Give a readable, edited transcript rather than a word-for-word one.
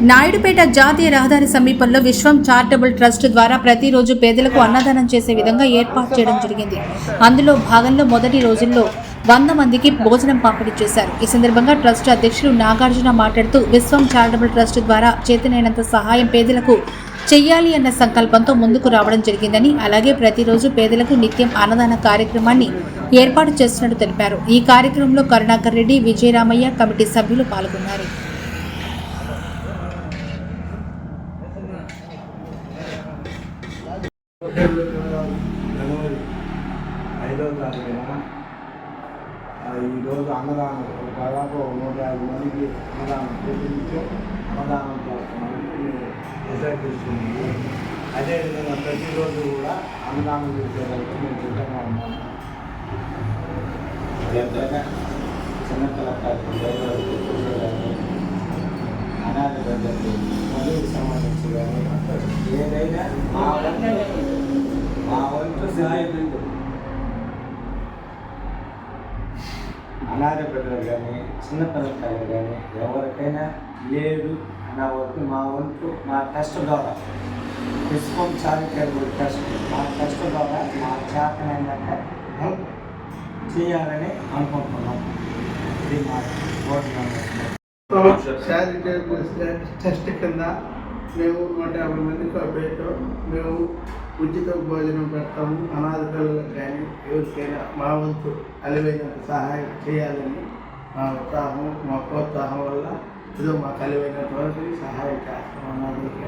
నాయుడుపేట జాతీయ రహదారి సమీపంలో విశ్వం చారిటబుల్ ట్రస్ట్ ద్వారా ప్రతిరోజు పేదలకు అన్నదానం చేసే విధంగా ఏర్పాటు చేయడం జరిగింది. అందులో భాగంలో మొదటి రోజుల్లో 100 మందికి భోజనం పంపిణీ చేశారు. ఈ సందర్భంగా ట్రస్ట్ అధ్యక్షులు నాగార్జున మాట్లాడుతూ విశ్వం చారిటబుల్ ట్రస్ట్ ద్వారా చేతనైనంత సహాయం పేదలకు చెయ్యాలి అన్న సంకల్పంతో ముందుకు రావడం జరిగిందని, అలాగే ప్రతిరోజు పేదలకు నిత్యం అన్నదాన కార్యక్రమాన్ని ఏర్పాటు చేస్తున్నట్టు తెలిపారు. ఈ కార్యక్రమంలో కరుణాకర్ రెడ్డి, విజయరామయ్య కమిటీ సభ్యులు పాల్గొన్నారు. ఈరోజు అన్నదానం దాదాపు 150 మందికి అన్నదానం ప్రతినిత్యం అన్నదానం డిసైడ్ చేసుకున్నాము. అదేవిధంగా ప్రతిరోజు కూడా అన్నదానం చేసేదానికి మేము సిద్ధంగా ఉన్నాము. చిన్నపిల్లలకు అనాథ బిడ్డలకు మదువుకు సంబంధించి కానీ ఏదైనా మా వంతు సహాయం అనాథ బిడ్డలు కానీ చిన్నపిల్లకాయలు కానీ ఎవరికైనా లేదు అన్న వరకు మా వంతు మా ట్రస్ట్ ద్వారా విశ్వం చారిటబుల్ ట్రస్ట్ మా ట్రస్ట్ ద్వారా మా చేతనైనంత హెల్ప్ చేయాలని అనుకుంటున్నాం. ఇది మా చారిటబుల్ ట్రస్ట్ కింద మేము 150 మందికి మేము ఉచిత భోజనం పెడతాము. అనాథ పిల్లలకు కానీ ఎవరికైనా మా వంతు అలివైనంత సహాయం చేయాలని మా ఉత్సాహం మా ప్రోత్సాహం వల్ల ఏదో మాకు అలివైనటువంటి సహాయం చేస్తాం అనాథులకి.